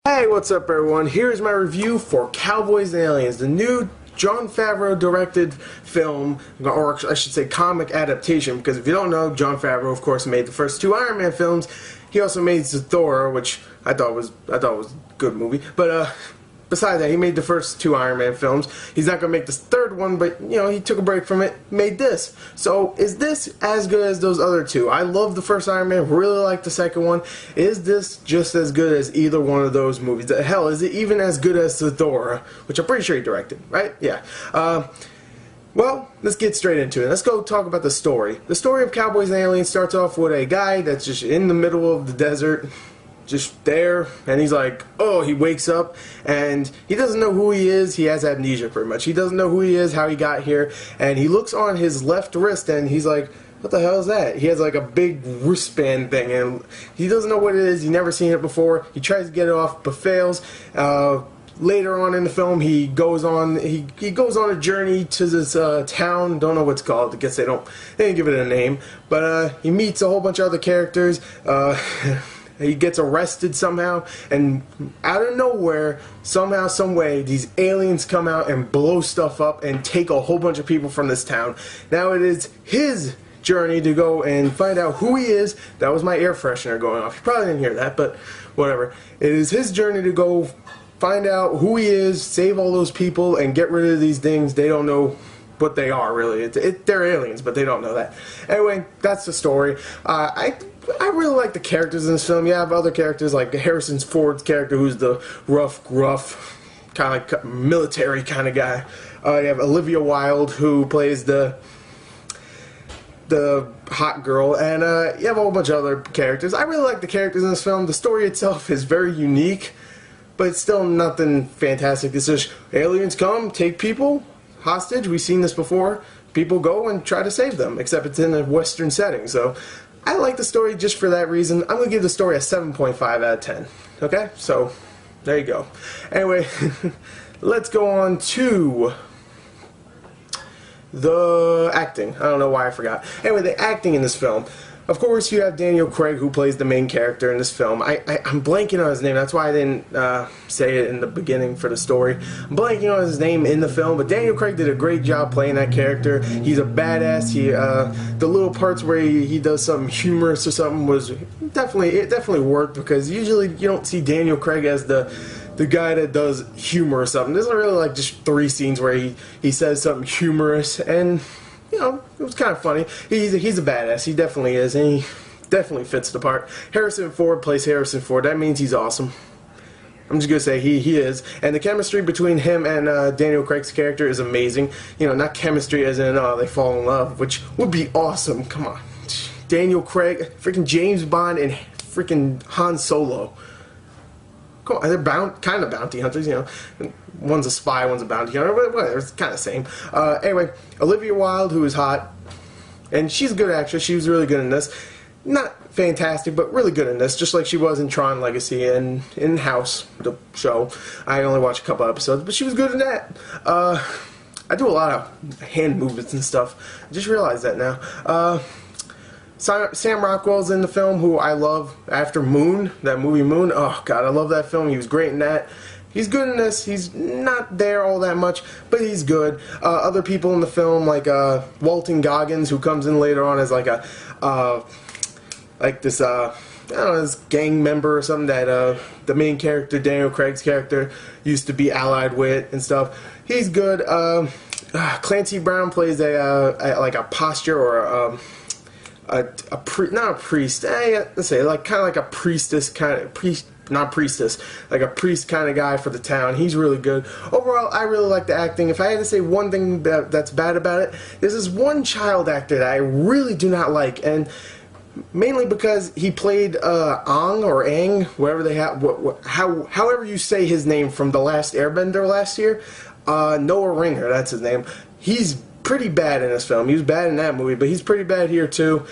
Hey, what's up everyone? Here's my review for Cowboys and Aliens, the new Jon Favreau directed film, or I should say comic adaptation, because if you don't know, Jon Favreau of course made the first two Iron Man films. He also made Thor, which I thought was a good movie, but besides that, he made the first two Iron Man films. He's not going to make this third one, but, you know, he took a break from it, made this. So, is this as good as those other two? I love the first Iron Man, really like the second one. Is this just as good as either one of those movies? Hell, is it even as good as the Thor, which I'm pretty sure he directed, right? Yeah. Well, let's get straight into it. Let's go talk about the story. The story of Cowboys and Aliens starts off with a guy that's just in the middle of the desert, just there, and he's like, oh, he wakes up and he doesn't know who he is. He has amnesia pretty much. He doesn't know who he is, how he got here, and he looks on his left wrist and he's like, what the hell is that? He has like a big wristband thing and he doesn't know what it is. He's never seen it before. He tries to get it off but fails. Later on in the film, he goes on a journey to this town. Don't know what it's called. I guess they didn't give it a name, but he meets a whole bunch of other characters. He gets arrested somehow, and out of nowhere, somehow, some way, these aliens come out and blow stuff up and take a whole bunch of people from this town. Now it is his journey to go and find out who he is. That was my air freshener going off. You probably didn't hear that, but whatever. It is his journey to go find out who he is, save all those people, and get rid of these things. They don't know what they are, really. They're aliens, but they don't know that. Anyway, that's the story. I really like the characters in this film. You have other characters like Harrison Ford's character, who's the rough, gruff, kind of like military kind of guy. You have Olivia Wilde, who plays the hot girl, and you have a whole bunch of other characters. I really like the characters in this film. The story itself is very unique, but it's still nothing fantastic. It's just aliens come, take people hostage. We've seen this before. People go and try to save them, except it's in a Western setting. So I like the story just for that reason. I'm going to give the story a 7.5 out of 10. Okay? So, there you go. Anyway, let's go on to the acting. I don't know why I forgot. Anyway, the acting in this film. Of course, you have Daniel Craig, who plays the main character in this film. I'm blanking on his name. That's why I didn't say it in the beginning for the story. I'm blanking on his name in the film, but Daniel Craig did a great job playing that character. He's a badass. The little parts where he does something humorous or something was definitely worked, because usually you don't see Daniel Craig as the guy that does humor or something. There's really like just 3 scenes where he says something humorous, and you know, it was kind of funny. He's a badass. He definitely is, and he definitely fits the part. Harrison Ford plays Harrison Ford. That means he's awesome. I'm just gonna say he is. And the chemistry between him and Daniel Craig's character is amazing. You know, not chemistry as in they fall in love, which would be awesome. Come on, Daniel Craig, freaking James Bond, and freaking Han Solo. Cool. They're kind of bounty hunters, you know. One's a spy, one's a bounty hunter, but whatever, it's kind of the same. Anyway, Olivia Wilde, who is hot, and she's a good actress. She was really good in this. Not fantastic, but really good in this, just like she was in Tron Legacy and in House, the show. I only watched a couple episodes, but she was good in that. I do a lot of hand movements and stuff. I just realized that now. Sam Rockwell's in the film, who I love. After Moon, that movie Moon, oh god, I love that film. He was great in that. He's good in this. He's not there all that much, but he's good. Other people in the film, like Walton Goggins, who comes in later on as like a this I don't know, this gang member or something that the main character, Daniel Craig's character, used to be allied with and stuff. He's good. Clancy Brown plays like a posture or not a priest. Let's say like kind of like a priestess kind of not priestess, like a priest kind of guy for the town. He's really good. Overall, I really like the acting. If I had to say one thing that's bad about it, there's this one child actor that I really do not like, and mainly because he played Aang or Aang, whatever they have, however you say his name from The Last Airbender last year. Noah Ringer, that's his name. He's pretty bad in this film. He was bad in that movie, but he's pretty bad here too.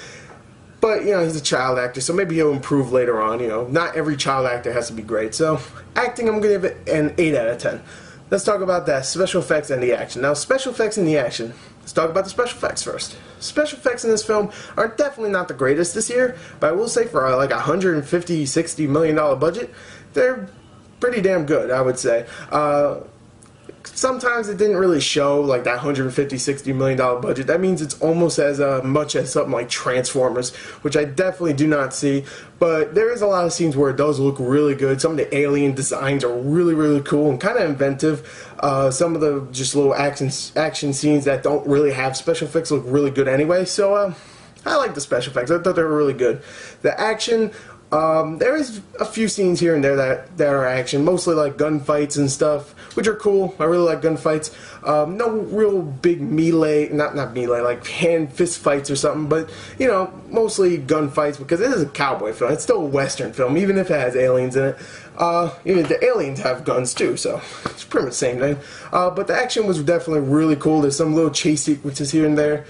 But, you know, he's a child actor, so maybe he'll improve later on. You know, not every child actor has to be great. So, acting, I'm going to give it an 8 out of 10. Let's talk about that, special effects and the action. Now, special effects and the action. Let's talk about the special effects first. Special effects in this film are definitely not the greatest this year, but I will say for like $150–60 million budget, they're pretty damn good, I would say. Sometimes it didn't really show like that $150–60 million budget. That means it's almost as much as something like Transformers, which I definitely do not see. But there is a lot of scenes where it does look really good. Some of the alien designs are really cool and kind of inventive. Some of the just little action scenes that don't really have special effects look really good anyway. So I like the special effects. I thought they were really good. The action. There is a few scenes here and there that are action, mostly like gunfights and stuff, which are cool. I really like gunfights. No real big melee, not melee, like hand fist fights or something, but you know, mostly gunfights because it is a cowboy film. It's still a western film, even if it has aliens in it. Even the aliens have guns too, so it's pretty much the same thing. But the action was definitely really cool. There's some little chase sequences here and there.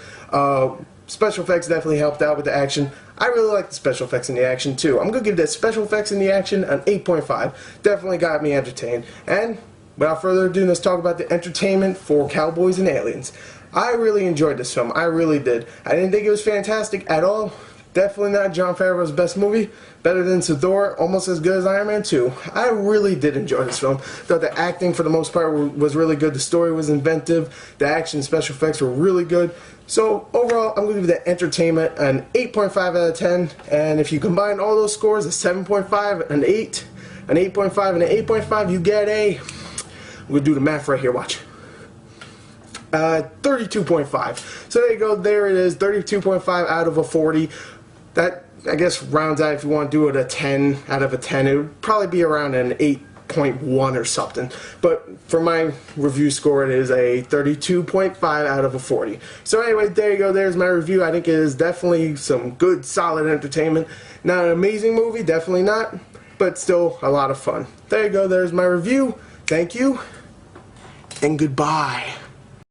Special effects definitely helped out with the action. I really like the special effects in the action too. I'm going to give the special effects in the action an 8.5. Definitely got me entertained. And without further ado, let's talk about the entertainment for Cowboys and Aliens. I really enjoyed this film. I really did. I didn't think it was fantastic at all. Definitely not Jon Favreau's best movie. Better than Thor, almost as good as Iron Man 2. I really did enjoy this film. Thought the acting for the most part was really good. The story was inventive. The action and special effects were really good. So overall, I'm going to give the entertainment an 8.5 out of 10. And if you combine all those scores, a 7.5, an 8, an 8.5, and an 8.5, you get a... We'll do the math right here, watch. 32.5. So there you go, there it is, 32.5 out of a 40. That, I guess, rounds out, if you want to do it a 10 out of a 10, it would probably be around an 8.1 or something. But for my review score, it is a 32.5 out of a 40. So anyway, there you go, there's my review. I think it is definitely some good, solid entertainment. Not an amazing movie, definitely not, but still a lot of fun. There you go, there's my review. Thank you, and goodbye.